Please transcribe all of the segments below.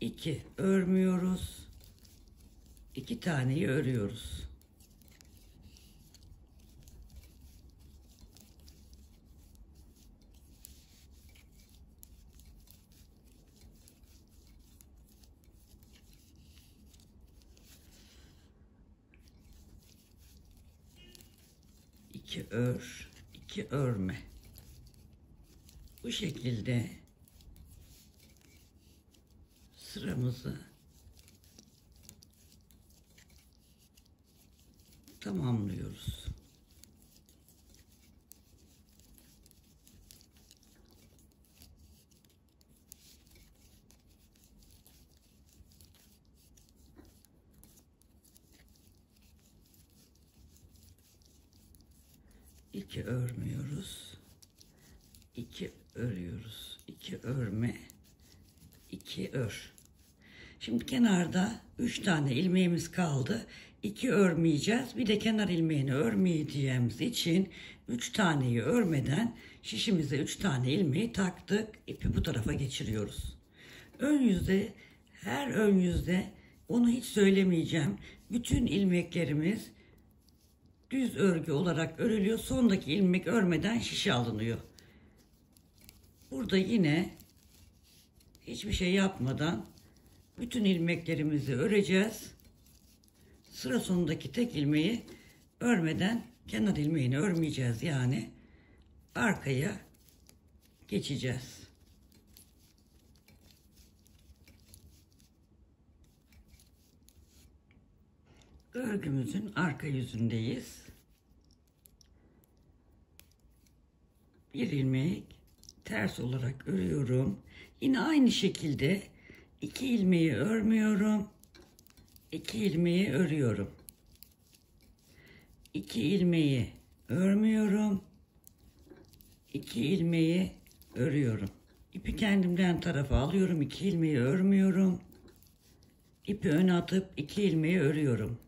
2 örmüyoruz. 2 taneyi örüyoruz. İki ör, 2 örme. Bu şekilde sıramızı tamamlıyoruz. İki örmüyoruz. 2 örüyoruz. 2 örme. 2 ör. Şimdi kenarda 3 tane ilmeğimiz kaldı. 2 örmeyeceğiz. Bir de kenar ilmeğini örmeyeceğimiz için 3 taneyi örmeden şişimize 3 tane ilmeği taktık. İpi bu tarafa geçiriyoruz. Ön yüzde, her ön yüzde, onu hiç söylemeyeceğim, bütün ilmeklerimiz düz örgü olarak örülüyor. Sondaki ilmek örmeden şişe alınıyor. Burada yine hiçbir şey yapmadan bütün ilmeklerimizi öreceğiz. Sıra sonundaki tek ilmeği örmeden, kenar ilmeğini örmeyeceğiz, yani arkaya geçeceğiz. Örgümüzün arka yüzündeyiz. Bir ilmek ters olarak örüyorum. Yine aynı şekilde 2 ilmeği örmüyorum. 2 ilmeği örüyorum. 2 ilmeği örmüyorum. 2 ilmeği örüyorum. İpi kendimden tarafa alıyorum. 2 ilmeği örmüyorum. İpi öne atıp 2 ilmeği örüyorum.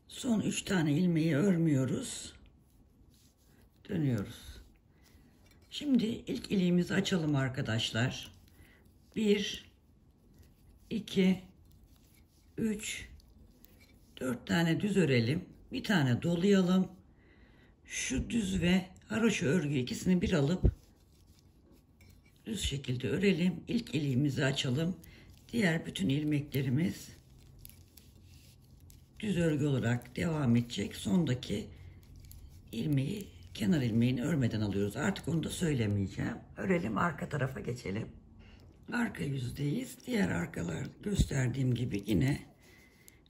Son 3 tane ilmeği örmüyoruz. Dönüyoruz. Şimdi ilk iliğimizi açalım arkadaşlar. 1, 2, 3, 4 tane düz örelim. Bir tane dolayalım. Şu düz ve haroşa örgü ikisini bir alıp düz şekilde örelim. İlk iliğimizi açalım. Diğer bütün ilmeklerimiz düz örgü olarak devam edecek. Sondaki ilmeği, kenar ilmeğini örmeden alıyoruz. Artık onu da söylemeyeceğim. Örelim, arka tarafa geçelim. Arka yüzdeyiz. Diğer arkalar gösterdiğim gibi yine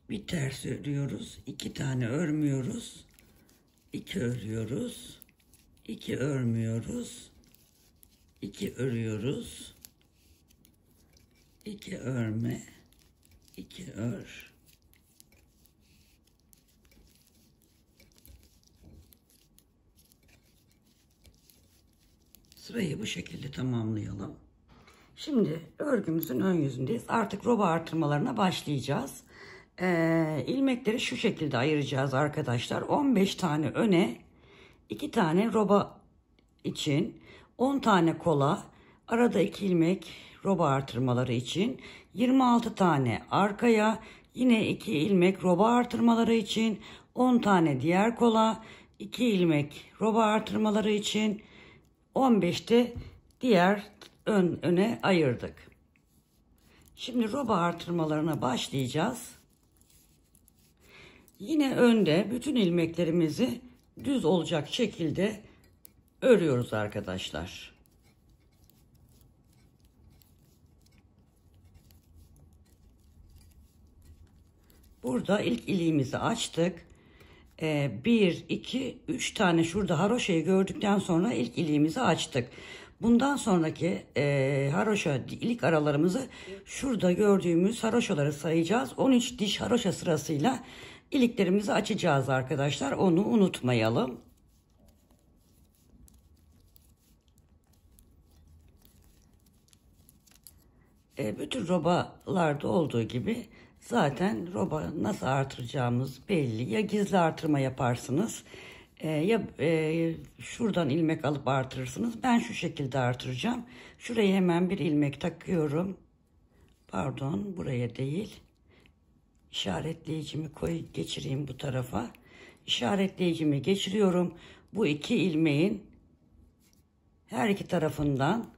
bir ters örüyoruz. 2 tane örmüyoruz. 2 örüyoruz. 2 örmüyoruz. 2 örüyoruz. 2 örme. 2 ör. Sırayı bu şekilde tamamlayalım. Şimdi örgümüzün ön yüzündeyiz. Artık roba artırmalarına başlayacağız. İlmekleri şu şekilde ayıracağız arkadaşlar. 15 tane öne, 2 tane roba için, 10 tane kola, arada 2 ilmek roba artırmaları için, 26 tane arkaya, yine 2 ilmek roba artırmaları için, 10 tane diğer kola, 2 ilmek roba artırmaları için, 15'te diğer öne ayırdık. Şimdi roba artırmalarına başlayacağız. Yine önde bütün ilmeklerimizi düz olacak şekilde örüyoruz arkadaşlar. Burada ilk iliğimizi açtık. 1, 2, 3 tane şurada haroşayı gördükten sonra ilk iliğimizi açtık. Bundan sonraki haroşa ilik aralarımızı şurada gördüğümüz haroşaları sayacağız. 13 diş haroşa sırasıyla iliklerimizi açacağız arkadaşlar. Onu unutmayalım. Bütün robalarda olduğu gibi zaten roba nasıl artıracağımız belli. Ya gizli artırma yaparsınız ya şuradan ilmek alıp artırırsınız. Ben şu şekilde artıracağım. Şuraya hemen bir ilmek takıyorum. Pardon, buraya değil. İşaretleyicimi geçireyim bu tarafa. İşaretleyicimi geçiriyorum. Bu iki ilmeğin her iki tarafından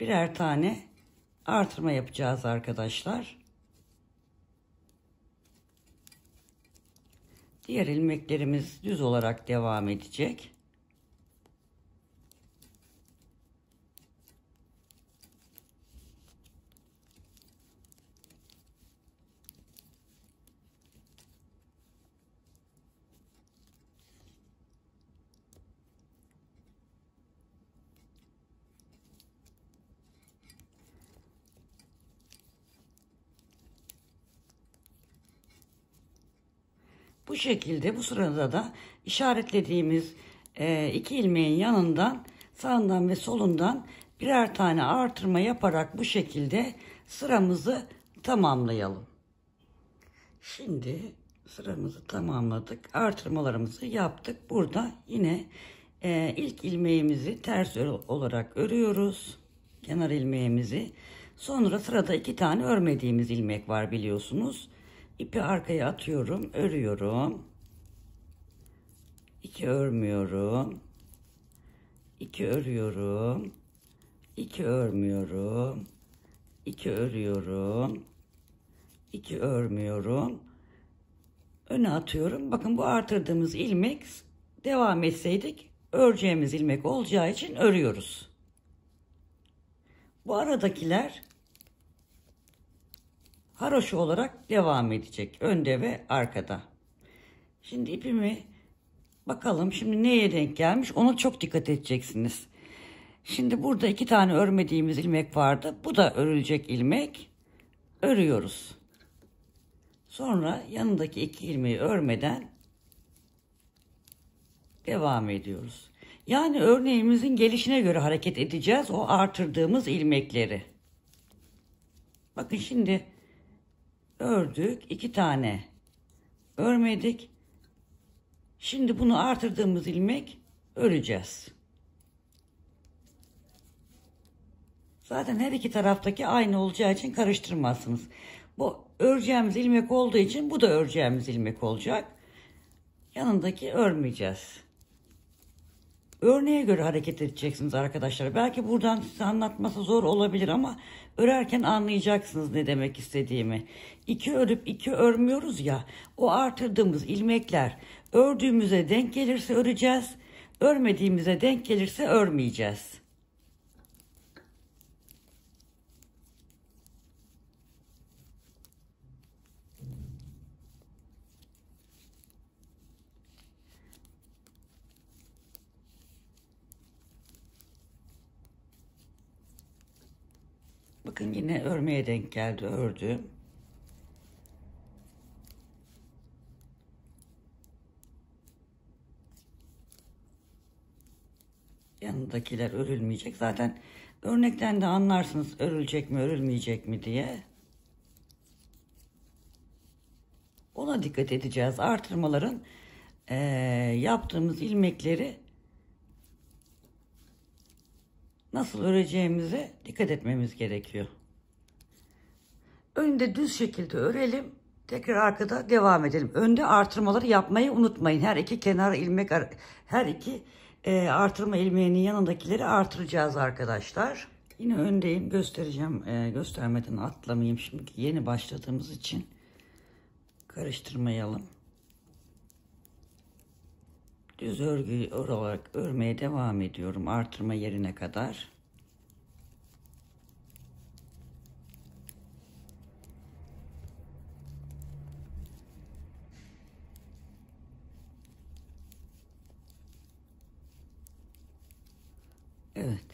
birer tane artırma yapacağız arkadaşlar. Diğer ilmeklerimiz düz olarak devam edecek. Bu şekilde bu sırada da işaretlediğimiz iki ilmeğin yanından sağından ve solundan birer tane artırma yaparak bu şekilde sıramızı tamamlayalım. Şimdi sıramızı tamamladık. Artırmalarımızı yaptık. Burada yine ilk ilmeğimizi ters olarak örüyoruz. Kenar ilmeğimizi. Sonra sırada iki tane örmediğimiz ilmek var biliyorsunuz. İpi arkaya atıyorum, örüyorum. 2 örmüyorum. 2 örüyorum. 2 örmüyorum. 2 örüyorum. 2 örmüyorum. Öne atıyorum. Bakın bu artırdığımız ilmek, devam etseydik öreceğimiz ilmek olacağı için örüyoruz. Bu aradakiler haroşa olarak devam edecek. Önde ve arkada. Şimdi ipimi bakalım şimdi neye denk gelmiş, ona çok dikkat edeceksiniz. Şimdi burada iki tane örmediğimiz ilmek vardı. Bu da örülecek ilmek. Örüyoruz. Sonra yanındaki iki ilmeği örmeden devam ediyoruz. Yani örneğimizin gelişine göre hareket edeceğiz o artırdığımız ilmekleri. Bakın şimdi ördük, iki tane örmedik. Şimdi bunu artırdığımız ilmek öreceğiz. Zaten her iki taraftaki aynı olacağı için karıştırmazsınız. Bu öreceğimiz ilmek olduğu için bu da öreceğimiz ilmek olacak. Yanındaki örmeyeceğiz. Örneğe göre hareket edeceksiniz arkadaşlar. Belki buradan size anlatması zor olabilir ama örerken anlayacaksınız ne demek istediğimi. İki örüp iki örmüyoruz ya. O artırdığımız ilmekler ördüğümüze denk gelirse öreceğiz. Örmediğimize denk gelirse örmeyeceğiz. Bakın yine örmeye denk geldi, ördüm. Yanındakiler örülmeyecek. Zaten örnekten de anlarsınız örülecek mi örülmeyecek mi diye. Ona dikkat edeceğiz. Artırmaların yaptığımız ilmekleri nasıl öreceğimize dikkat etmemiz gerekiyor. Önde düz şekilde örelim. Tekrar arkada devam edelim. Önde artırmaları yapmayı unutmayın. Her iki kenar ilmek, her iki artırma ilmeğinin yanındakileri artıracağız arkadaşlar. Yine öndeyim, göstereceğim. Göstermeden atlamayayım şimdi. Yeni başladığımız için karıştırmayalım. Düz örgü olarak örmeye devam ediyorum artırma yerine kadar. Evet.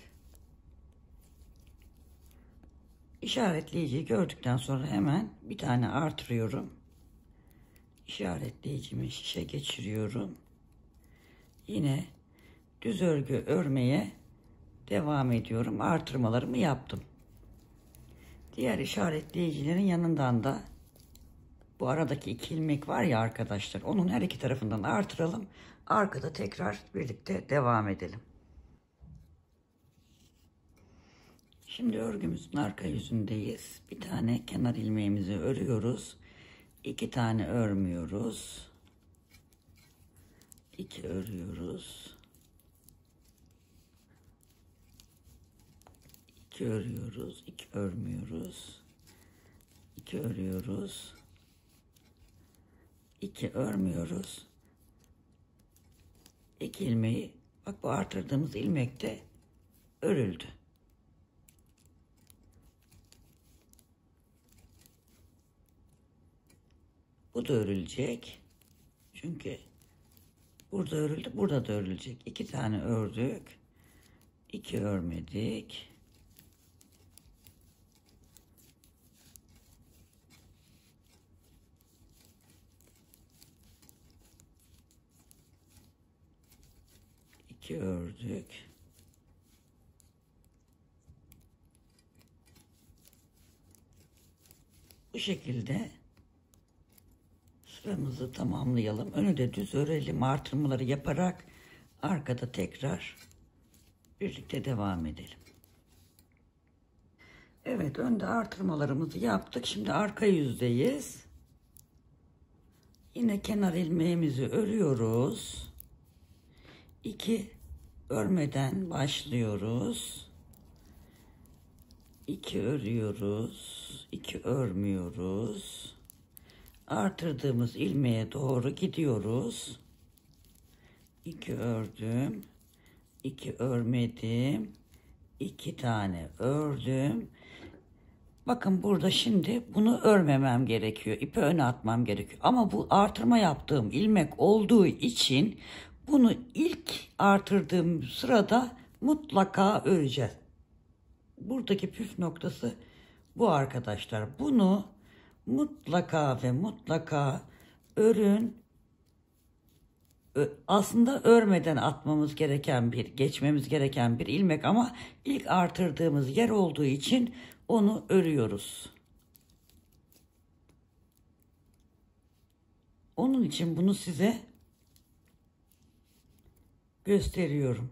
işaretleyiciyi gördükten sonra hemen bir tane artırıyorum. İşaretleyicimi şişe geçiriyorum. Yine düz örgü örmeye devam ediyorum. Artırmalarımı yaptım. Diğer işaretleyicilerin yanından da bu aradaki 2 ilmek var ya arkadaşlar, onun her iki tarafından artıralım. Arkada tekrar birlikte devam edelim. Şimdi örgümüzün arka yüzündeyiz. Bir tane kenar ilmeğimizi örüyoruz. 2 tane örmüyoruz. 2 örüyoruz. 2 örüyoruz. 2 örmüyoruz. 2 örüyoruz. 2 örmüyoruz. 2 ilmeği, bak bu artırdığımız ilmek de örüldü. Bu da örülecek. Çünkü burada örüldü, burada da örülecek. 2 tane ördük. 2 örmedik. Ördük. Bu şekilde sıramızı tamamlayalım. Önü de düz örelim. Artırmaları yaparak arkada tekrar birlikte devam edelim. Evet, önde artırmalarımızı yaptık. Şimdi arka yüzdeyiz. Yine kenar ilmeğimizi örüyoruz. 2 örmeden başlıyoruz. 2 örüyoruz. 2 örmüyoruz. Artırdığımız ilmeğe doğru gidiyoruz. 2 ördüm. 2 örmedim. 2 tane ördüm. Bakın burada şimdi bunu örmemem gerekiyor. İpi öne atmam gerekiyor. Ama bu artırma yaptığım ilmek olduğu için bunu ilk artırdığım sırada mutlaka öreceğiz. Buradaki püf noktası bu arkadaşlar. Bunu mutlaka ve mutlaka örün. Aslında örmeden atmamız gereken geçmemiz gereken bir ilmek ama ilk artırdığımız yer olduğu için onu örüyoruz. Onun için bunu size gösteriyorum.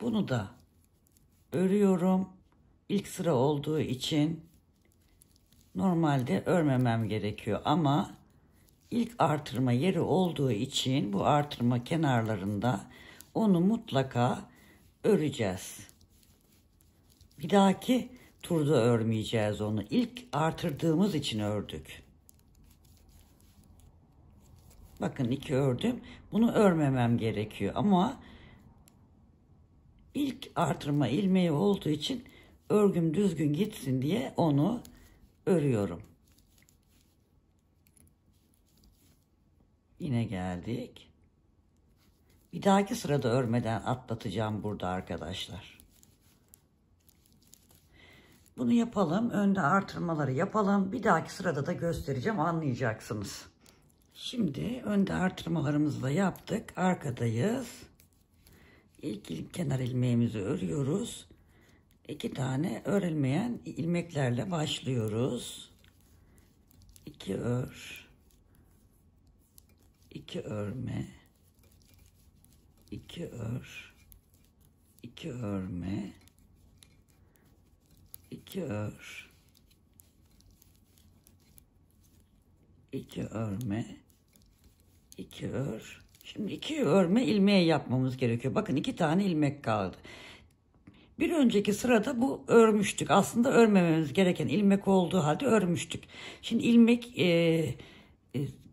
Bunu da örüyorum. İlk sıra olduğu için normalde örmemem gerekiyor ama ilk artırma yeri olduğu için bu artırma kenarlarında onu mutlaka öreceğiz. Bir dahaki turda örmeyeceğiz onu. İlk artırdığımız için ördük. Bakın 2 ördüm. Bunu örmemem gerekiyor ama ilk artırma ilmeği olduğu için örgüm düzgün gitsin diye onu örüyorum. Yine geldik. Bir dahaki sırada örmeden atlatacağım burada arkadaşlar. Bunu yapalım. Önde artırmaları yapalım. Bir dahaki sırada da göstereceğim. Anlayacaksınız. Şimdi önde artırmalarımızı da yaptık. Arkadayız. İlk kenar ilmeğimizi örüyoruz. 2 tane örülmeyen ilmeklerle başlıyoruz. 2 ör. 2 örme. 2 ör. 2 örme. 2 ör. 2 örme. 2 ör. Şimdi 2 örme ilmeği yapmamız gerekiyor. Bakın 2 tane ilmek kaldı. Bir önceki sırada bu örmüştük. Aslında örmememiz gereken ilmek olduğu halde örmüştük. Şimdi ilmek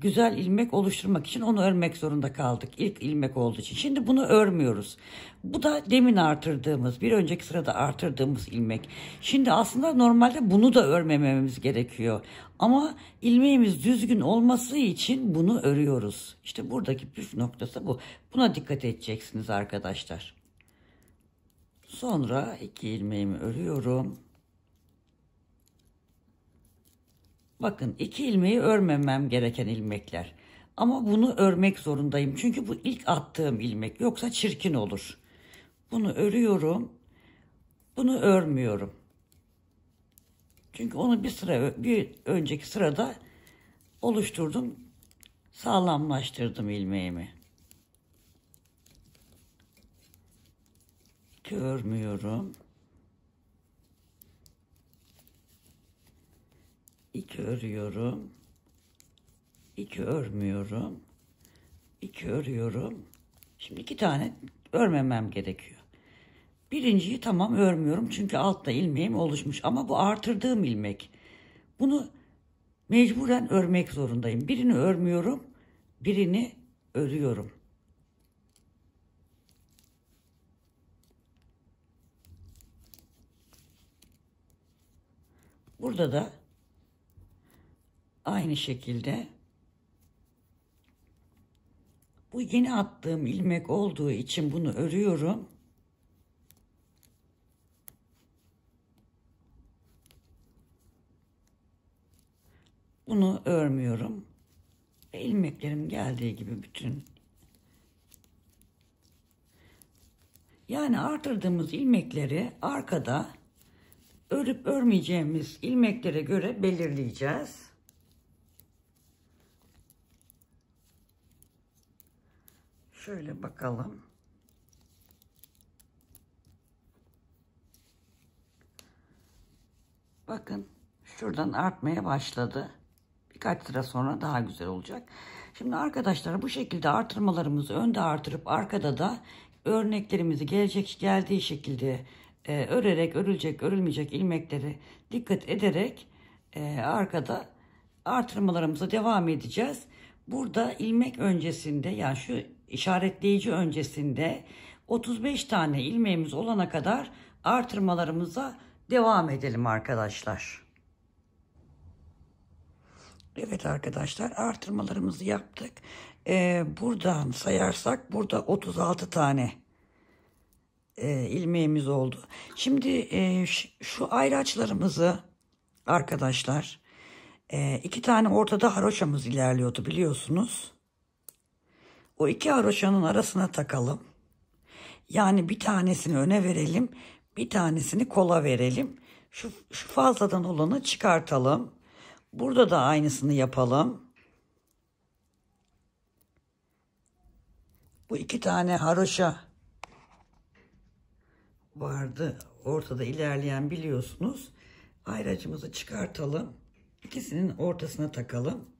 güzel ilmek oluşturmak için onu örmek zorunda kaldık. İlk ilmek olduğu için. Şimdi bunu örmüyoruz. Bu da demin artırdığımız, bir önceki sırada artırdığımız ilmek. Şimdi aslında normalde bunu da örmememiz gerekiyor. Ama ilmeğimiz düzgün olması için bunu örüyoruz. İşte buradaki püf noktası bu. Buna dikkat edeceksiniz arkadaşlar. Sonra 2 ilmeğimi örüyorum. Bakın 2 ilmeği örmemem gereken ilmekler. Ama bunu örmek zorundayım. Çünkü bu ilk attığım ilmek. Yoksa çirkin olur. Bunu örüyorum. Bunu örmüyorum. Çünkü onu bir önceki sırada oluşturdum. Sağlamlaştırdım ilmeğimi. 2 örmüyorum. 2 örüyorum. 2 örmüyorum. 2 örüyorum. Şimdi 2 tane örmemem gerekiyor. Birinciyi tamam örmüyorum çünkü altta ilmeğim oluşmuş ama bu artırdığım ilmek. Bunu mecburen örmek zorundayım. Birini örmüyorum, birini örüyorum. Burada da aynı şekilde bu yeni attığım ilmek olduğu için bunu örüyorum. Bunu örmüyorum. İlmeklerim geldiği gibi bütün. Yani artırdığımız ilmekleri arkada örüp örmeyeceğimiz ilmeklere göre belirleyeceğiz. Şöyle bakalım. Bakın şuradan artmaya başladı. Birkaç sıra sonra daha güzel olacak. Şimdi arkadaşlar bu şekilde artırmalarımızı önde artırıp arkada da örneklerimizi geldiği şekilde örerek örülecek örülmeyecek ilmekleri dikkat ederek arkada artırmalarımıza devam edeceğiz. Burada ilmek öncesinde yani şu işaretleyici öncesinde 35 tane ilmeğimiz olana kadar artırmalarımıza devam edelim arkadaşlar. Evet arkadaşlar artırmalarımızı yaptık. Buradan sayarsak burada 36 tane ilmeğimiz oldu. Şimdi şu ayraçlarımızı arkadaşlar 2 tane ortada haroşamız ilerliyordu biliyorsunuz. O 2 haroşanın arasına takalım. Yani bir tanesini öne verelim. Bir tanesini kola verelim. Şu fazladan olanı çıkartalım. Burada da aynısını yapalım. Bu 2 tane haroşa vardı. Ortada ilerleyen biliyorsunuz. Ayracımızı çıkartalım. İkisinin ortasına takalım.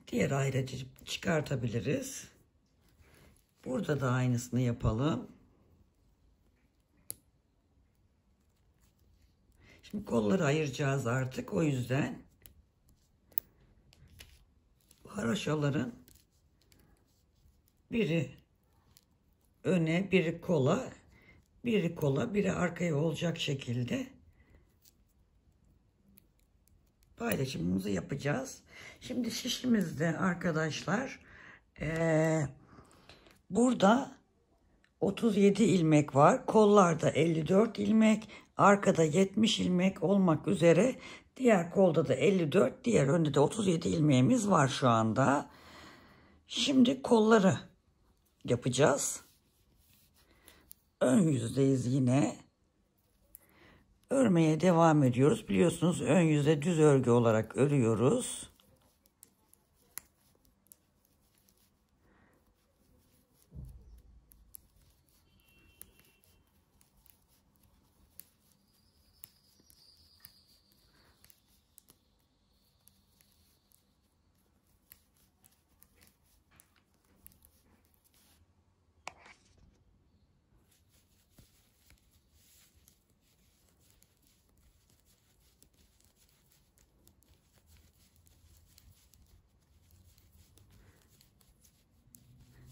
Diğer ayracı çıkartabiliriz. Burada da aynısını yapalım. Şimdi kolları ayıracağız artık. O yüzden haroşaların biri öne, biri kola, biri arkaya olacak şekilde paylaşımımızı yapacağız. Şimdi şişimizde arkadaşlar burada 37 ilmek var. Kollarda 54 ilmek, arkada 70 ilmek olmak üzere diğer kolda da 54, diğer önde de 37 ilmeğimiz var şu anda. Şimdi kolları yapacağız. Ön yüzdeyiz yine. Örmeye devam ediyoruz. Biliyorsunuz ön yüzde düz örgü olarak örüyoruz.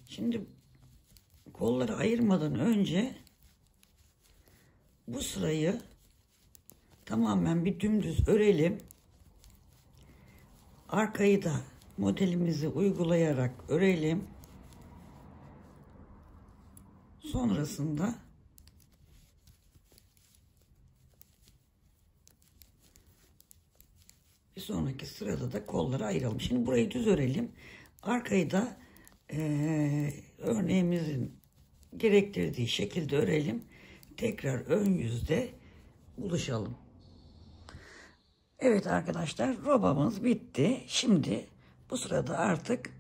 Şimdi kolları ayırmadan önce bu sırayı tamamen bir dümdüz örelim. Arkayı da modelimizi uygulayarak örelim. Sonrasında Bir sonraki sırada da kolları ayıralım. Şimdi burayı düz örelim. Arkayı da örneğimizin gerektirdiği şekilde örelim. Tekrar ön yüzde buluşalım. Evet arkadaşlar, robamız bitti. Şimdi bu sırada artık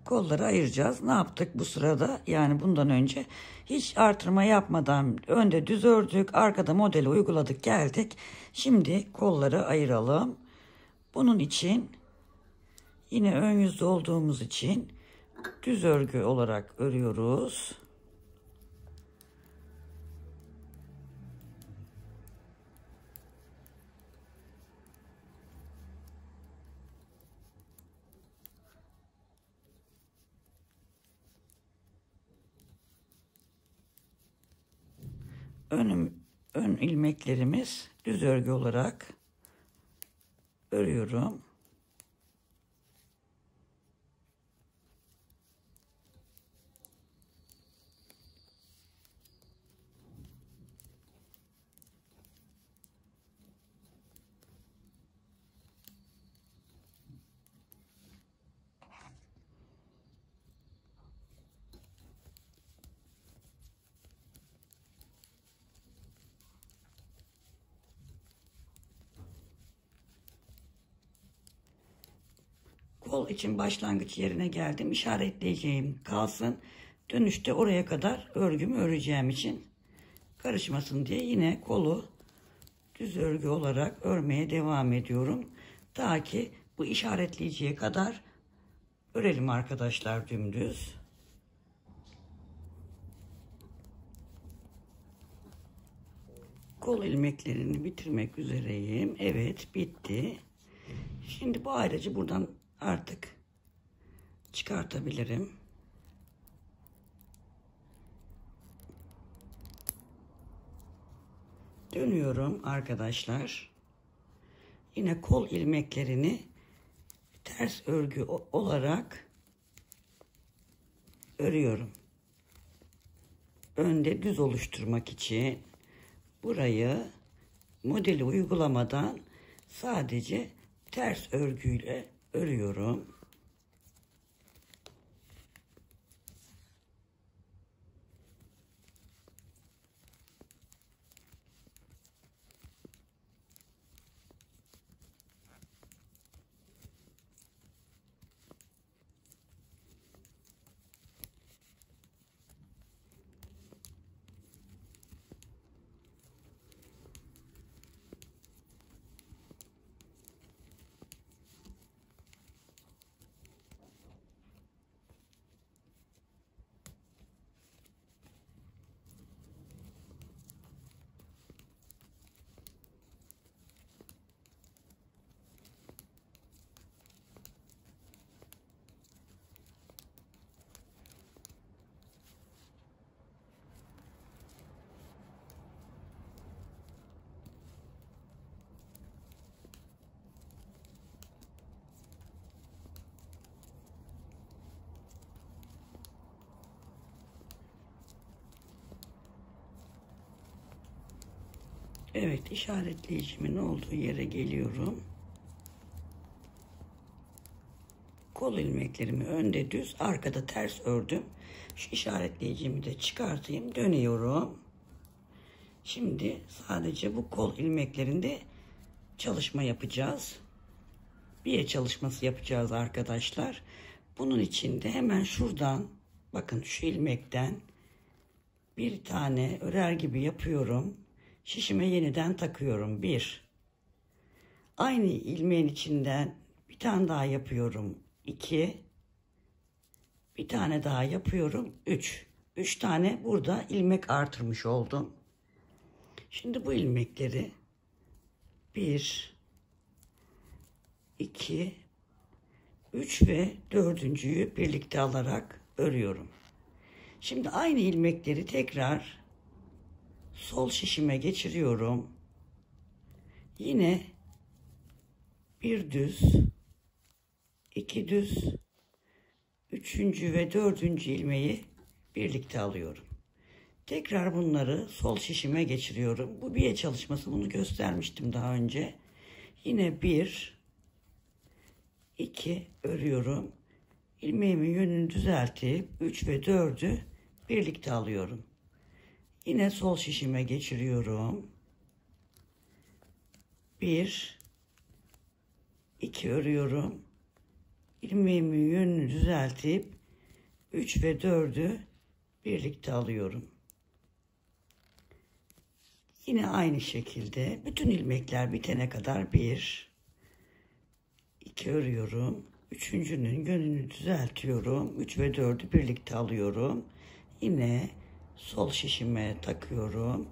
kolları ayıracağız. Ne yaptık bu sırada? Yani bundan önce hiç artırma yapmadan önde düz ördük. Arkada modeli uyguladık, geldik. Şimdi kolları ayıralım. Bunun için yine ön yüzde olduğumuz için düz örgü olarak örüyoruz. Ön ilmeklerimiz düz örgü olarak örüyorum. Kol için başlangıç yerine geldim. İşaretleyeceğim kalsın. Dönüşte oraya kadar örgümü öreceğim için karışmasın diye yine kolu düz örgü olarak örmeye devam ediyorum. Ta ki bu işaretleyeceği kadar örelim arkadaşlar, dümdüz. Kol ilmeklerini bitirmek üzereyim. Evet, bitti. Şimdi bu ayracı buradan artık çıkartabilirim. Dönüyorum arkadaşlar. Yine kol ilmeklerini ters örgü olarak örüyorum. Önde düz oluşturmak için burayı modeli uygulamadan sadece ters örgüyle örüyorum. Evet, işaretleyicimin olduğu yere geliyorum. Kol ilmeklerimi önde düz, arkada ters ördüm. Şu işaretleyicimi de çıkartayım, dönüyorum. Şimdi sadece bu kol ilmeklerinde çalışma yapacağız. Biye çalışması yapacağız arkadaşlar. Bunun için de hemen şuradan, bakın şu ilmekten bir tane örer gibi yapıyorum. Şişime yeniden takıyorum. Bir. Aynı ilmeğin içinden bir tane daha yapıyorum. 2. Bir tane daha yapıyorum. 3. 3 tane burada ilmek artırmış oldum. Şimdi bu ilmekleri 1, 2, 3 ve 4.'yü birlikte alarak örüyorum. Şimdi aynı ilmekleri tekrar sol şişime geçiriyorum. Yine bir düz, iki düz, üçüncü ve dördüncü ilmeği birlikte alıyorum. Tekrar bunları sol şişime geçiriyorum. Bu biye çalışması, bunu göstermiştim daha önce. Yine 1, 2 örüyorum. İlmeğimin yönünü düzeltip 3 ve 4'ü birlikte alıyorum. Yine sol şişime geçiriyorum. 1 2 örüyorum. İlmeğimin yönünü düzeltip 3 ve 4'ü birlikte alıyorum. Yine aynı şekilde bütün ilmekler bitene kadar 1 2 örüyorum. Üçüncünün yönünü düzeltiyorum. 3 ve 4'ü birlikte alıyorum. Yine sol şişime takıyorum.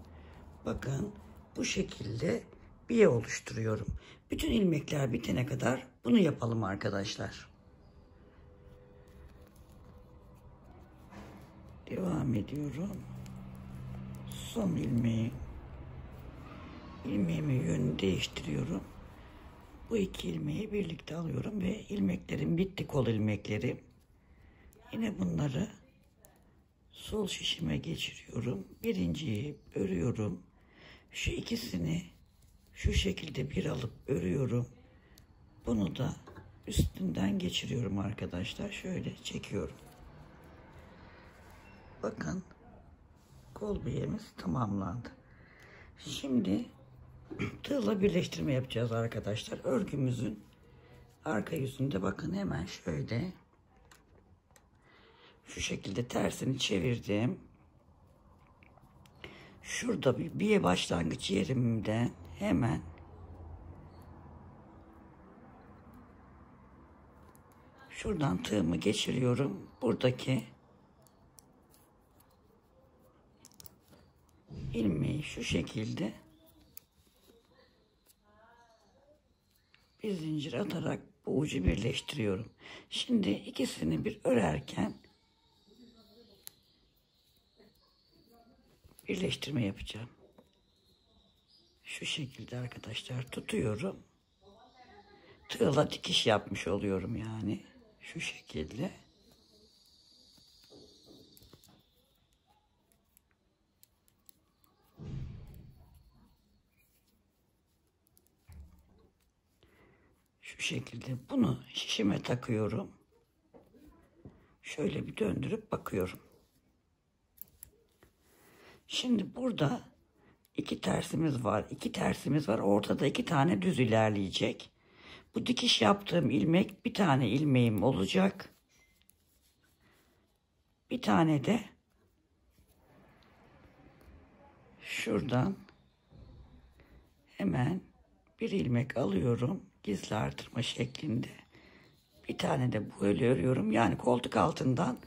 Bakın bu şekilde biye oluşturuyorum. Bütün ilmekler bitene kadar bunu yapalım arkadaşlar. Devam ediyorum. Son ilmeğimin yönünü değiştiriyorum. Bu iki ilmeği birlikte alıyorum ve ilmeklerim bitti, kol ilmekleri. Yine bunları sol şişime geçiriyorum. Birinciyi örüyorum. Şu ikisini şu şekilde bir alıp örüyorum. Bunu da üstünden geçiriyorum arkadaşlar. Şöyle çekiyorum. Bakın kol biyemiz tamamlandı. Şimdi tığla birleştirme yapacağız arkadaşlar. Örgümüzün arka yüzünde bakın hemen şöyle şu şekilde tersini çevirdim. Şurada bir biye başlangıç yerimden hemen şuradan tığımı geçiriyorum. Buradaki ilmeği şu şekilde bir zincir atarak bu ucu birleştiriyorum. Şimdi ikisini bir örerken birleştirme yapacağım. Şu şekilde arkadaşlar tutuyorum. Tığla dikiş yapmış oluyorum yani. Şu şekilde. Şu şekilde bunu şişime takıyorum. Şöyle bir döndürüp bakıyorum. Şimdi burada iki tersimiz var. İki tersimiz var. Ortada iki tane düz ilerleyecek. Bu dikiş yaptığım ilmek bir tane ilmeğim olacak. Bir tane de şuradan hemen bir ilmek alıyorum. Gizli artırma şeklinde. Bir tane de böyle örüyorum. Yani koltuk altından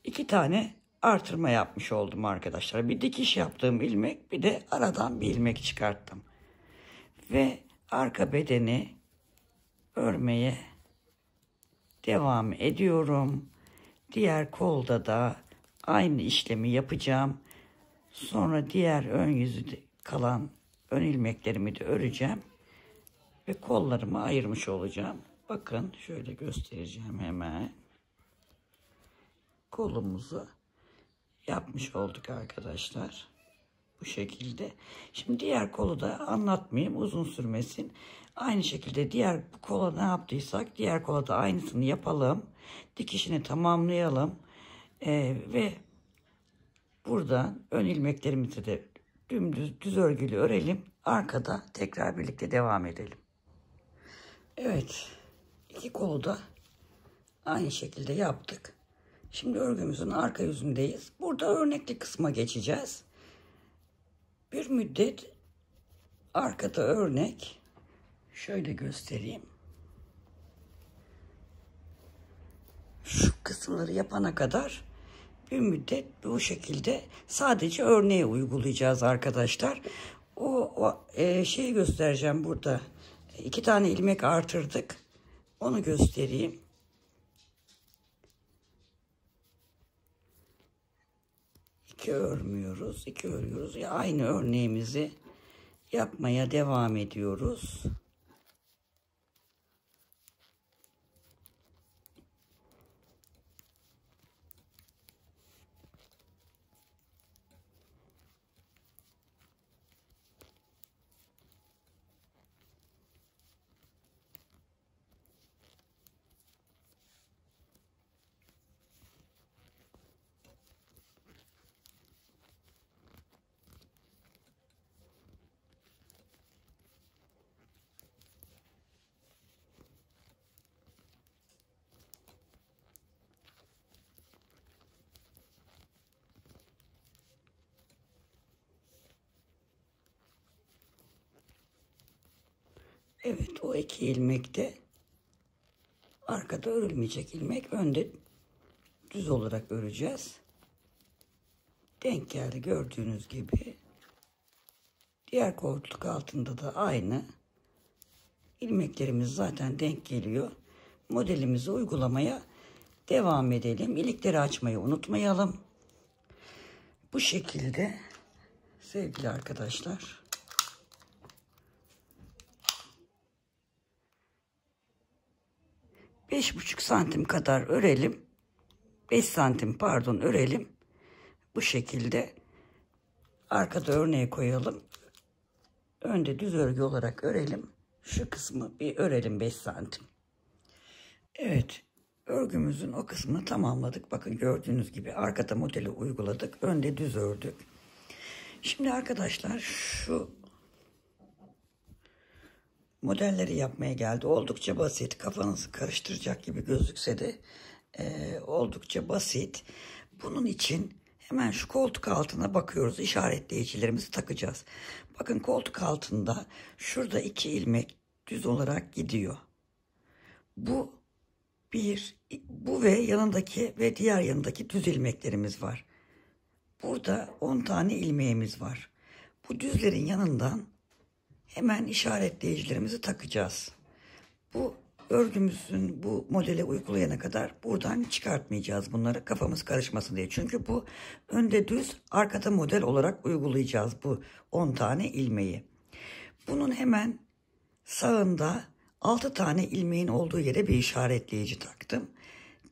iki tane artırma yapmış oldum arkadaşlar. Bir dikiş yaptığım ilmek, bir de aradan bir ilmek çıkarttım. Ve arka bedeni örmeye devam ediyorum. Diğer kolda da aynı işlemi yapacağım. Sonra diğer ön yüzü kalan ön ilmeklerimi de öreceğim. Ve kollarımı ayırmış olacağım. Bakın şöyle göstereceğim hemen. Kolumuzu yapmış olduk arkadaşlar. Bu şekilde. Şimdi diğer kolu da anlatmayayım, uzun sürmesin. Aynı şekilde diğer kola ne yaptıysak diğer kola da aynısını yapalım. Dikişini tamamlayalım. Ve buradan ön ilmeklerimizi de dümdüz düz örgülü örelim. Arkada tekrar birlikte devam edelim. Evet. İki kolu da aynı şekilde yaptık. Şimdi örgümüzün arka yüzündeyiz. Burada örnekli kısma geçeceğiz. Bir müddet arkada örnek. Şöyle göstereyim. Şu kısımları yapana kadar bir müddet bu şekilde sadece örneği uygulayacağız arkadaşlar. Şeyi göstereceğim burada. İki tane ilmek artırdık. Onu göstereyim. İki örmüyoruz, iki örüyoruz. Aynı örneğimizi yapmaya devam ediyoruz. Evet, o 2 ilmek de arkada örülmeyecek ilmek. Önde düz olarak öreceğiz. Denk geldi gördüğünüz gibi. Diğer koltuk altında da aynı. İlmeklerimiz zaten denk geliyor. Modelimizi uygulamaya devam edelim. İlikleri açmayı unutmayalım. Bu şekilde sevgili arkadaşlar. 5,5 santim kadar örelim. 5 santim pardon örelim. Bu şekilde arkada örneğe koyalım. Önde düz örgü olarak örelim. Şu kısmı bir örelim 5 santim. Evet, örgümüzün o kısmını tamamladık. Bakın gördüğünüz gibi arkada modeli uyguladık. Önde düz ördük. Şimdi arkadaşlar şu modelleri yapmaya geldi. Oldukça basit. Kafanızı karıştıracak gibi gözükse de oldukça basit. Bunun için hemen şu koltuk altına bakıyoruz. İşaretleyicilerimizi takacağız. Bakın koltuk altında şurada 2 ilmek düz olarak gidiyor. Bu bu ve yanındaki ve diğer yanındaki düz ilmeklerimiz var. Burada 10 tane ilmeğimiz var. Bu düzlerin yanından hemen işaretleyicilerimizi takacağız. Bu örgümüzün bu modele uygulayana kadar buradan çıkartmayacağız bunları, kafamız karışmasın diye. Çünkü bu önde düz, arkada model olarak uygulayacağız bu 10 tane ilmeği. Bunun hemen sağında 6 tane ilmeğin olduğu yere bir işaretleyici taktım.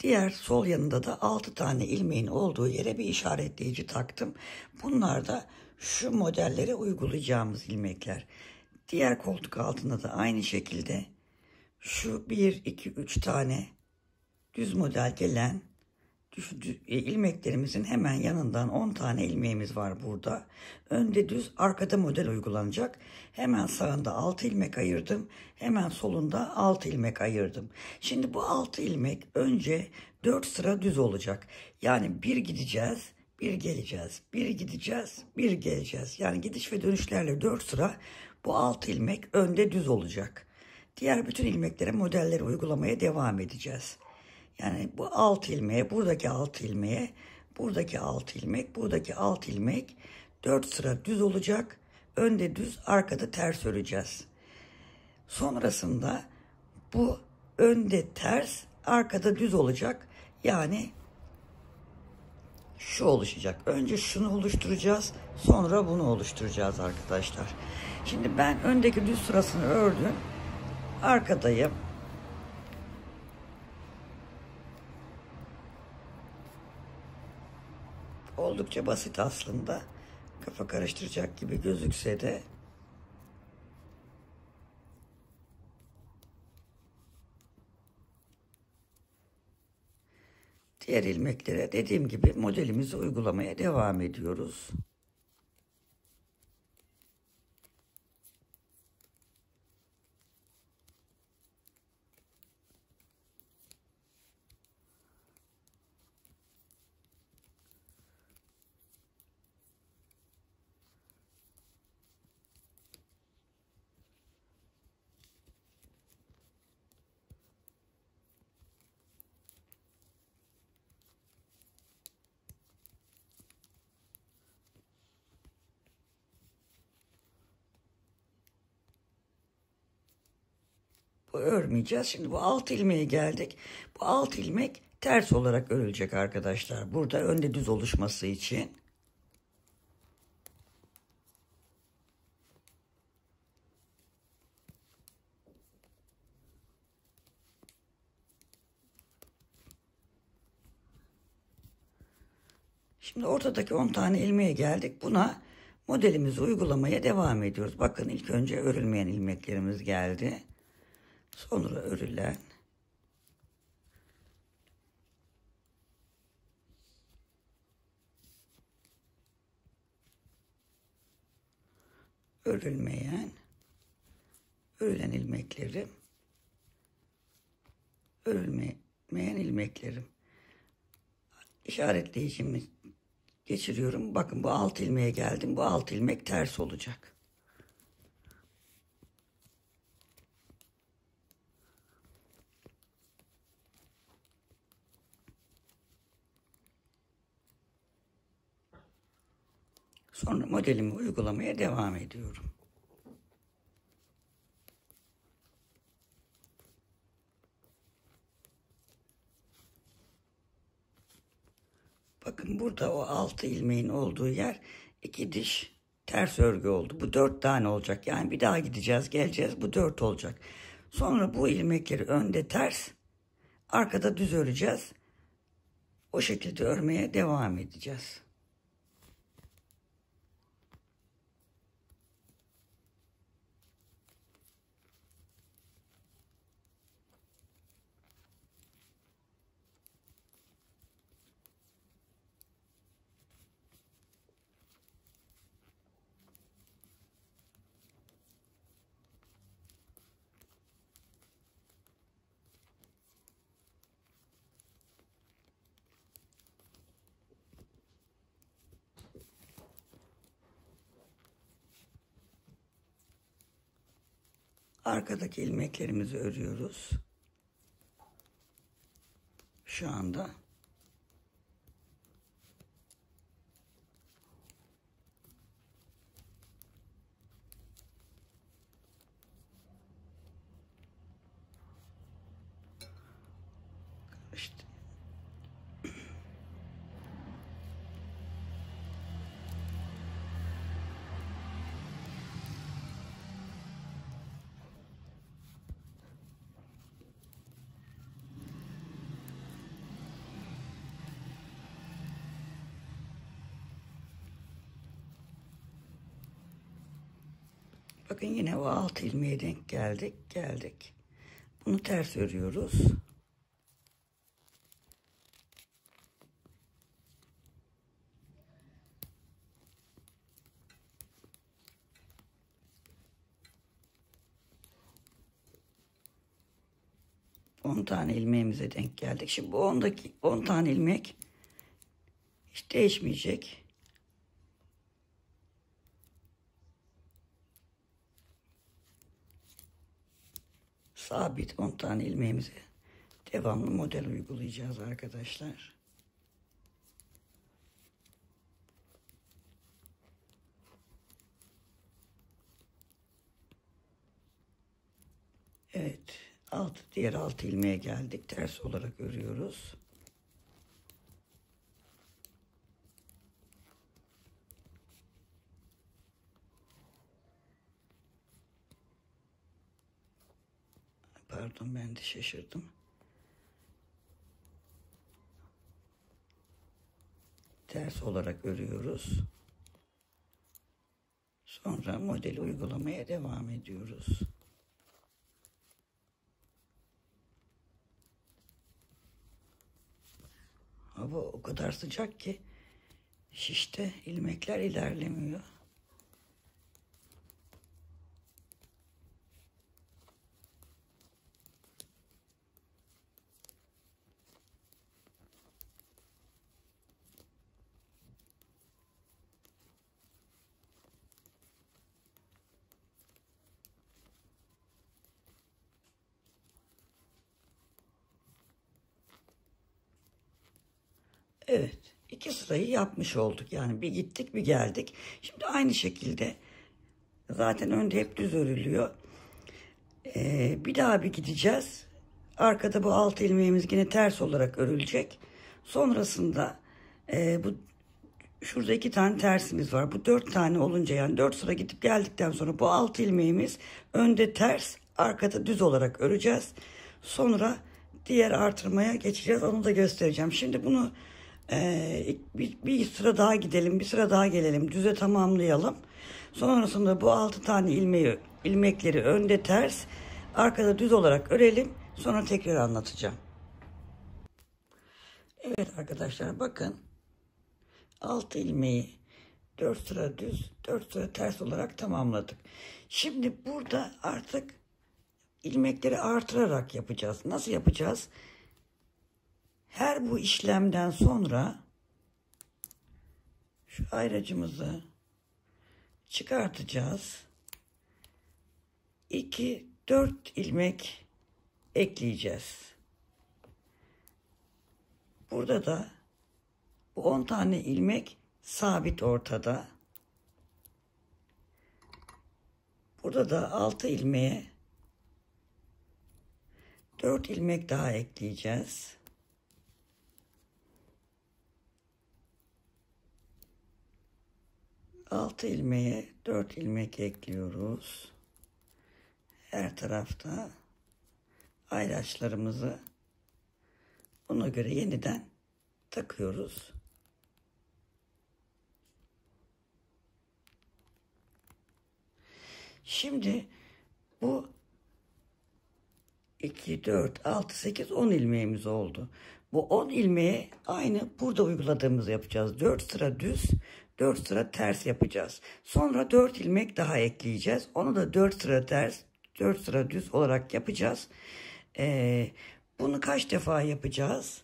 Diğer sol yanında da 6 tane ilmeğin olduğu yere bir işaretleyici taktım. Bunlar da şu modelleri uygulayacağımız ilmekler. Diğer koltuk altında da aynı şekilde şu 1, 2, 3 tane düz model gelen ilmeklerimizin hemen yanından 10 tane ilmeğimiz var burada. Önde düz, arkada model uygulanacak. Hemen sağında 6 ilmek ayırdım. Hemen solunda 6 ilmek ayırdım. Şimdi bu 6 ilmek önce 4 sıra düz olacak. Yani bir gideceğiz, bir geleceğiz, bir gideceğiz, bir geleceğiz. Yani gidiş ve dönüşlerle 4 sıra bu 6 ilmek önde düz olacak. Diğer bütün ilmeklere modelleri uygulamaya devam edeceğiz. Yani bu 6 ilmeğe, buradaki 6 ilmeğe, buradaki 6 ilmek, buradaki 6 ilmek 4 sıra düz olacak. Önde düz, arkada ters öreceğiz. Sonrasında bu önde ters, arkada düz olacak. Yani şu oluşacak. Önce şunu oluşturacağız, sonra bunu oluşturacağız arkadaşlar. Şimdi ben öndeki düz sırasını ördüm. Arkadayım. Oldukça basit aslında. Kafa karıştıracak gibi gözükse de. Diğer ilmeklere dediğim gibi modelimizi uygulamaya devam ediyoruz. Bu örmeyeceğiz. Şimdi bu 6 ilmeğe geldik. Bu 6 ilmek ters olarak örülecek arkadaşlar. Burada önde düz oluşması için. Şimdi ortadaki 10 tane ilmeğe geldik. Buna modelimizi uygulamaya devam ediyoruz. Bakın ilk önce örülmeyen ilmeklerimiz geldi. Sonra örülen. Örülmeyen. Örülen ilmeklerim. Örülmeyen ilmeklerim. İşaretleyicimi geçiriyorum. Bakın bu 6 ilmeğe geldim. Bu 6 ilmek ters olacak. Sonra modelimi uygulamaya devam ediyorum. Bakın burada o 6 ilmeğin olduğu yer 2 diş ters örgü oldu. Bu 4 tane olacak. Yani bir daha gideceğiz, geleceğiz. Bu 4 olacak. Sonra bu ilmekleri önde ters, arkada düz öreceğiz. O şekilde örmeye devam edeceğiz. Arkadaki ilmeklerimizi örüyoruz. Şu anda. İşte. Bakın yine o 6 ilmeğe denk geldik. Bunu ters örüyoruz. On tane ilmeğimize denk geldik. Şimdi bu 10 tane ilmek hiç değişmeyecek. Sabit 10 tane ilmeğimize devamlı model uygulayacağız arkadaşlar. Evet, diğer 6 ilmeğe geldik. Ters olarak örüyoruz. Pardon, ben de şaşırdım. Ters olarak örüyoruz. Sonra modeli uygulamaya devam ediyoruz. Hava o kadar sıcak ki şişte ilmekler ilerlemiyor. Evet, 2 sırayı yapmış olduk. Yani bir gittik bir geldik. Şimdi aynı şekilde zaten önde hep düz örülüyor. Bir daha bir gideceğiz. Arkada bu 6 ilmeğimiz yine ters olarak örülecek. Sonrasında bu şurada 2 tane tersimiz var. Bu 4 tane olunca, yani 4 sıra gidip geldikten sonra bu 6 ilmeğimiz önde ters, arkada düz olarak öreceğiz. Sonra diğer artırmaya geçeceğiz. Onu da göstereceğim. Şimdi bunu bir sıra daha gidelim, bir sıra daha gelelim, düze tamamlayalım. Sonrasında bu 6 tane ilmekleri önde ters, arkada düz olarak örelim. Sonra tekrar anlatacağım. Evet arkadaşlar, bakın 6 ilmeği 4 sıra düz, 4 sıra ters olarak tamamladık. Şimdi burada artık ilmekleri artırarak yapacağız. Nasıl yapacağız? Her bu işlemden sonra şu ayracımızı çıkartacağız. 2-4 ilmek ekleyeceğiz. Burada da bu 10 tane ilmek sabit ortada. Burada da 6 ilmeğe 4 ilmek daha ekleyeceğiz. Altı ilmeğe 4 ilmek ekliyoruz. Her tarafta ayraçlarımızı ona göre yeniden takıyoruz. Şimdi bu 2, 4, 6, 8, 10 ilmeğimiz oldu. Bu 10 ilmeği aynı burada uyguladığımızı yapacağız. 4 sıra düz, 4 sıra ters yapacağız. Sonra 4 ilmek daha ekleyeceğiz. Onu da 4 sıra ters, 4 sıra düz olarak yapacağız. Bunu kaç defa yapacağız?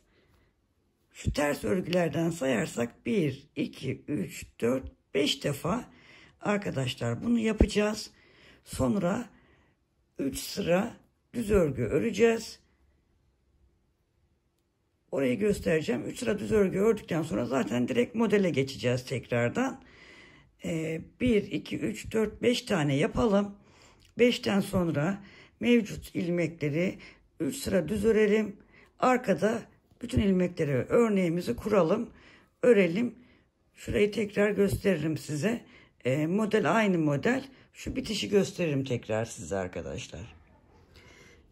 Şu ters örgülerden sayarsak 1, 2, 3, 4, 5 defa arkadaşlar bunu yapacağız. Sonra 3 sıra düz örgü öreceğiz. Orayı göstereceğim. 3 sıra düz örgü ördükten sonra zaten direkt modele geçeceğiz tekrardan. 1, 2, 3, 4, 5 tane yapalım. 5'ten sonra mevcut ilmekleri 3 sıra düz örelim. Arkada bütün ilmekleri örneğimizi kuralım. Örelim. Şurayı tekrar gösteririm size. Model aynı model. Şu bitişi gösteririm tekrar size arkadaşlar.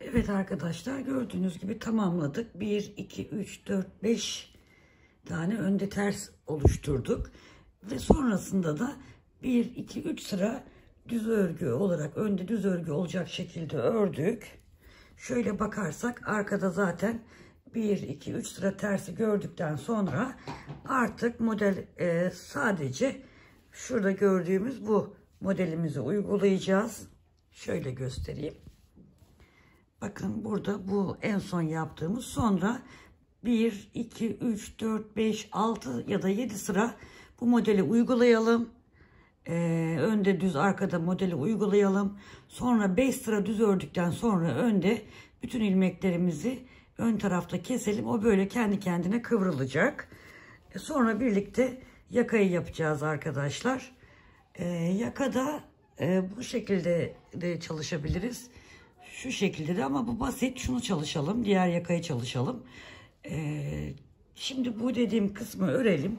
Evet arkadaşlar, gördüğünüz gibi tamamladık. 1, 2, 3, 4, 5 tane önde ters oluşturduk. Ve sonrasında da 1, 2, 3 sıra düz örgü olarak önde düz örgü olacak şekilde ördük. Şöyle bakarsak arkada zaten 1, 2, 3 sıra tersi gördükten sonra artık model sadece şurada gördüğümüz bu modelimizi uygulayacağız. Şöyle göstereyim. Bakın burada bu en son yaptığımız, sonra 1, 2, 3, 4, 5, 6 ya da 7 sıra bu modeli uygulayalım. Önde düz, arkada modeli uygulayalım. Sonra 5 sıra düz ördükten sonra önde bütün ilmeklerimizi ön tarafta keselim. O böyle kendi kendine kıvrılacak. Sonra birlikte yakayı yapacağız arkadaşlar. Yakada bu şekilde de çalışabiliriz. Şu şekilde de, ama bu basit. Şunu çalışalım. Diğer yakayı çalışalım. Şimdi bu dediğim kısmı örelim.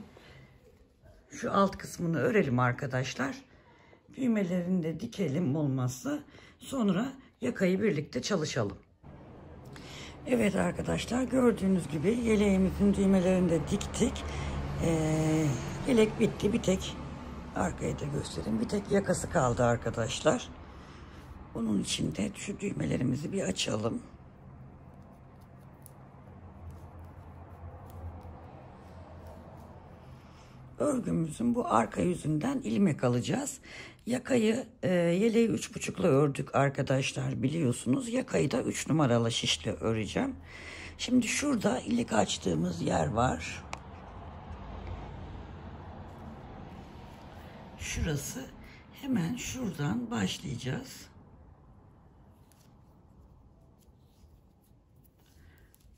Şu alt kısmını örelim arkadaşlar. Düğmelerini de dikelim olmazsa. Sonra yakayı birlikte çalışalım. Evet arkadaşlar, gördüğünüz gibi yeleğimizin düğmelerini de diktik. Yelek bitti. Bir tek arkayı da göstereyim. Bir tek yakası kaldı arkadaşlar. Bunun için de şu düğmelerimizi bir açalım. Örgümüzün bu arka yüzünden ilmek alacağız. Yakayı yeleği 3,5'la ördük arkadaşlar, biliyorsunuz. Yakayı da 3 numaralı şişle öreceğim. Şimdi şurada ilik açtığımız yer var. Şurası. Hemen şuradan başlayacağız.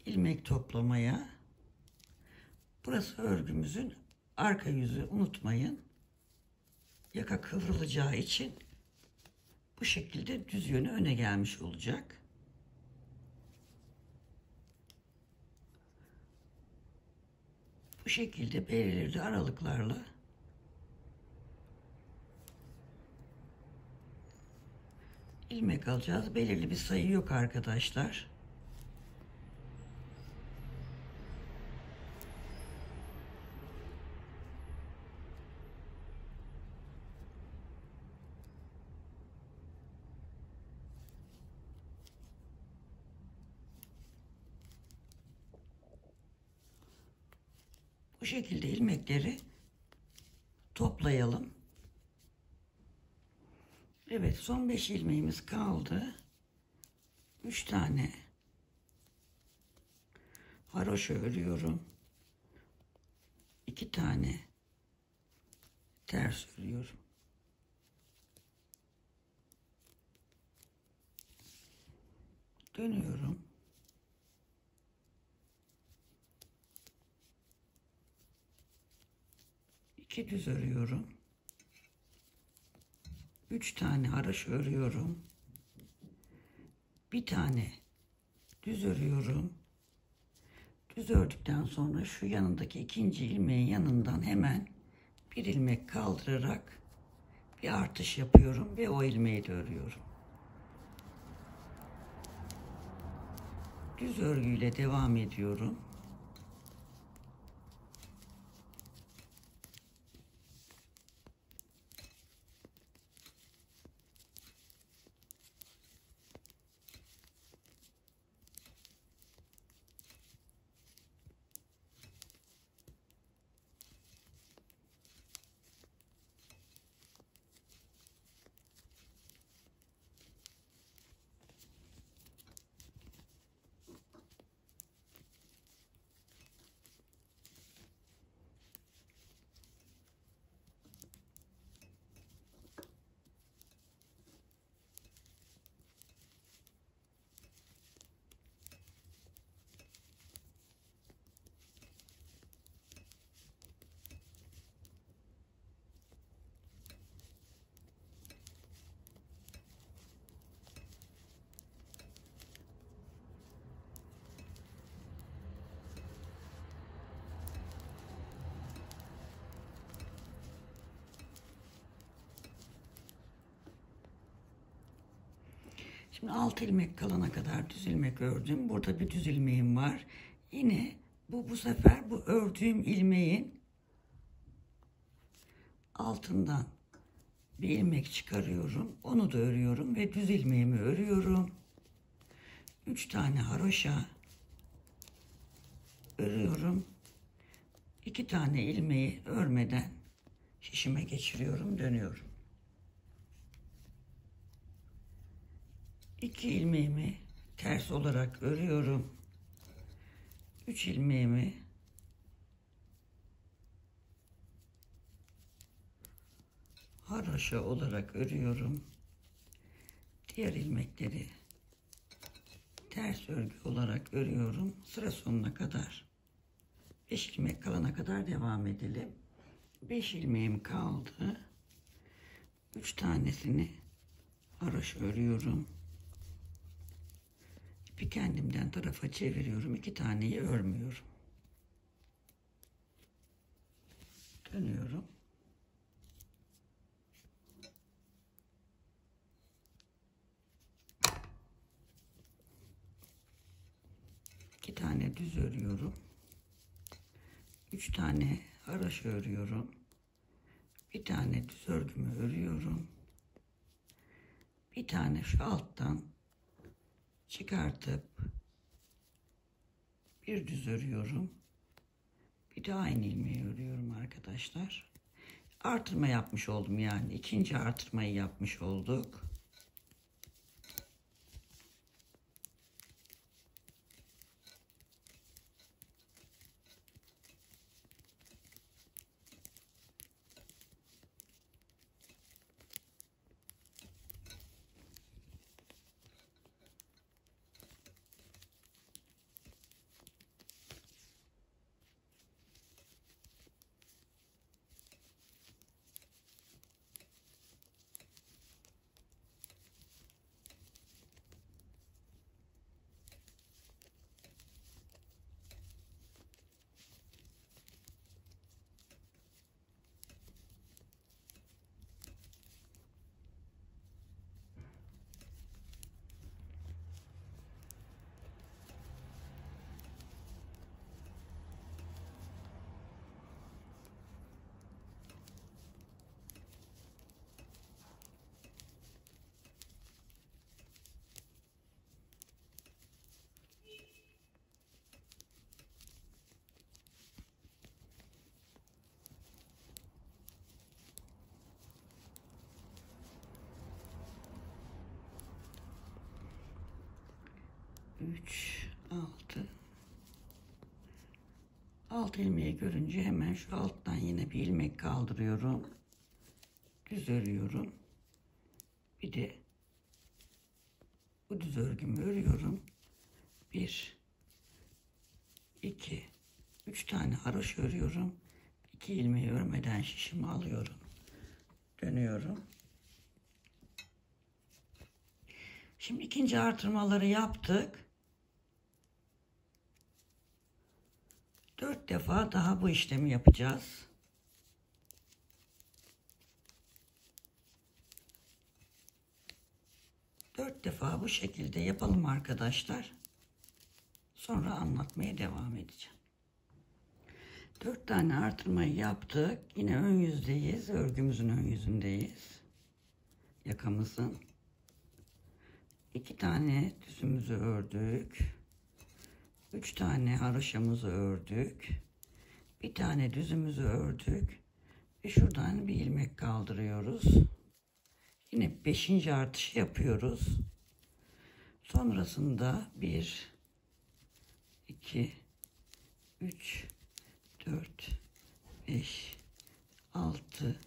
İlmek toplamaya. Burası örgümüzün arka yüzü, unutmayın. Yaka kıvrılacağı için bu şekilde düz yönü öne gelmiş olacak. Bu şekilde belirli aralıklarla ilmek alacağız. Belirli bir sayı yok arkadaşlar. Bu şekilde ilmekleri toplayalım. Evet, son 5 ilmeğimiz kaldı. 3 tane haroşa örüyorum. 2 tane ters örüyorum. Dönüyorum. İki düz örüyorum. 3 tane haroşa örüyorum. Bir tane düz örüyorum. Düz ördükten sonra şu yanındaki ikinci ilmeğin yanından hemen bir ilmek kaldırarak bir artış yapıyorum ve o ilmeği de örüyorum. Düz örgüyle devam ediyorum. Şimdi 6 ilmek kalana kadar düz ilmek ördüm. Burada bir düz ilmeğim var. Yine bu sefer bu ördüğüm ilmeğin altından bir ilmek çıkarıyorum. Onu da örüyorum ve düz ilmeğimi örüyorum. 3 tane haroşa örüyorum. 2 tane ilmeği örmeden şişime geçiriyorum, dönüyorum. 2 ilmeğimi ters olarak örüyorum. 3 ilmeğimi haroşa olarak örüyorum. Diğer ilmekleri ters örgü olarak örüyorum. Sıra sonuna kadar 5 ilmek kalana kadar devam edelim. 5 ilmeğim kaldı. 3 tanesini haroşa örüyorum. İpi kendimden tarafa çeviriyorum. 2 taneyi örmüyorum. Dönüyorum. İki tane düz örüyorum. 3 tane haroşa örüyorum. Bir tane düz örgümü örüyorum. Bir tane şu alttan çıkartıp bir düz örüyorum. Bir de aynı ilmeği örüyorum arkadaşlar. Artırma yapmış oldum, yani ikinci artırmayı yapmış olduk. Üç, altı. 6 ilmeği görünce hemen şu alttan yine bir ilmek kaldırıyorum. Düz örüyorum. Bir de bu düz örgümü örüyorum. 1, 2, 3 tane haroşa örüyorum. 2 ilmeği örmeden şişimi alıyorum. Dönüyorum. Şimdi ikinci artırmaları yaptık. 4 defa daha bu işlemi yapacağız. Dört defa bu şekilde yapalım arkadaşlar. Sonra anlatmaya devam edeceğim. 4 tane artırmayı yaptık. Yine ön yüzdeyiz. Örgümüzün ön yüzündeyiz. Yakamızın. 2 tane düzümüzü ördük. 3 tane haroşamızı ördük. Bir tane düzümüzü ördük. Ve şuradan bir ilmek kaldırıyoruz. Yine 5. artışı yapıyoruz. Sonrasında 1, 2, 3, 4, 5, 6,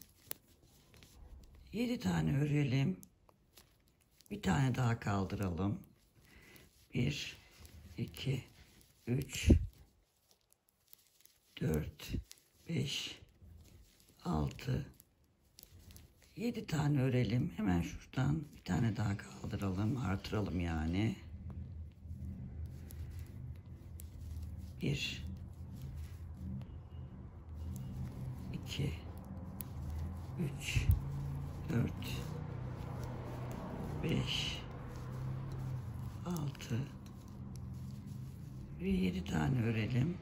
7 tane örelim. Bir tane daha kaldıralım. 1, 2, 3, 4, 5, 6, 7 tane örelim. Hemen şuradan bir tane daha kaldıralım. Artıralım yani. 1, 2, 3, 4, 5, 6 ve 7 tane örelim.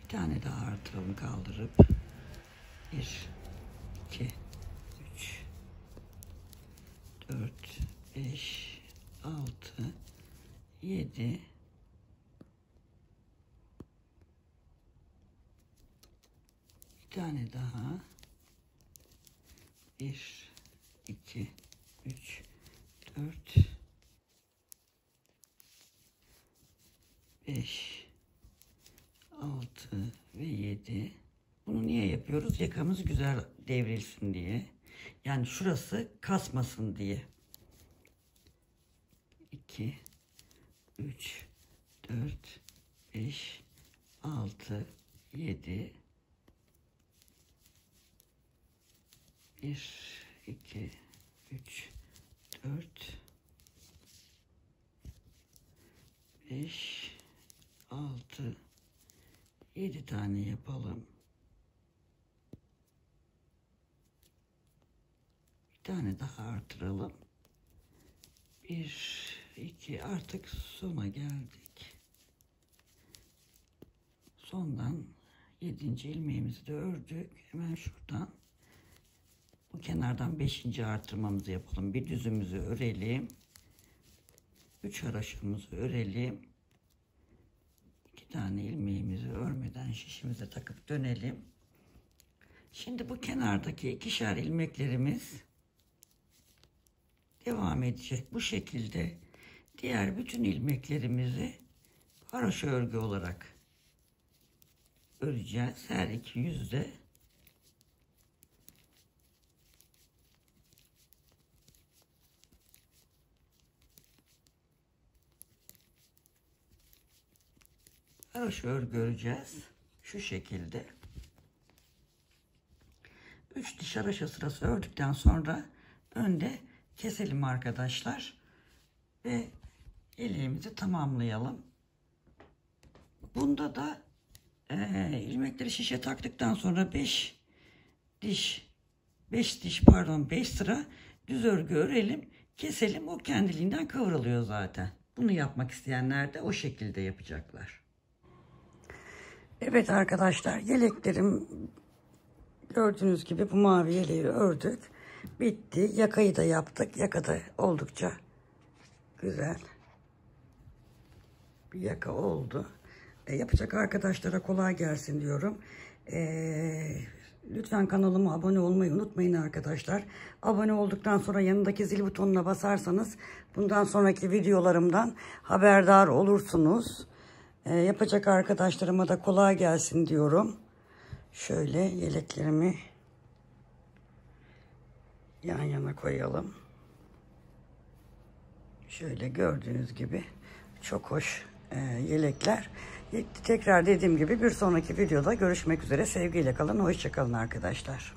Bir tane daha artıralım kaldırıp. 1, 2, 3, 4, 5, 6, 7. Bir tane daha. 1, 2, 3, 4, 5, 6 ve 7. Bunu niye yapıyoruz? Yakamız güzel devrilsin diye. Yani şurası kasmasın diye. 2, 3, 4, 5, 6, 7. 1, 2, 3, 4, 5, 6, 7 tane yapalım. Bir tane daha artıralım. 1, 2, artık sona geldik. Sondan 7. ilmeğimizi de ördük. Hemen şuradan bu kenardan 5. artırmamızı yapalım. Bir düzümüzü örelim. 3 haroşamızı örelim. 2 tane ilmeğimizi örmeden şişimize takıp dönelim. Şimdi bu kenardaki ikişer ilmeklerimiz devam edecek. Bu şekilde diğer bütün ilmeklerimizi haroşa örgü olarak öreceğiz. Her iki yüzde haroşa örgü öreceğiz. Şu şekilde. 3 diş haroşa sırası ördükten sonra önde keselim arkadaşlar. Ve yeleğimizi tamamlayalım. Bunda da ilmekleri şişe taktıktan sonra 5 sıra düz örgü örelim. Keselim. O kendiliğinden kıvrılıyor zaten. Bunu yapmak isteyenler de o şekilde yapacaklar. Evet arkadaşlar, yeleklerim gördüğünüz gibi bu mavi yeleği ördük. Bitti. Yakayı da yaptık. Yaka da oldukça güzel bir yaka oldu. Yapacak arkadaşlara kolay gelsin diyorum. Lütfen kanalıma abone olmayı unutmayın arkadaşlar. Abone olduktan sonra yanındaki zil butonuna basarsanız bundan sonraki videolarımdan haberdar olursunuz. Yapacak arkadaşlarıma da kolay gelsin diyorum. Şöyle yeleklerimi yan yana koyalım. Şöyle gördüğünüz gibi çok hoş yelekler. Tekrar dediğim gibi bir sonraki videoda görüşmek üzere. Sevgiyle kalın. Hoşça kalın arkadaşlar.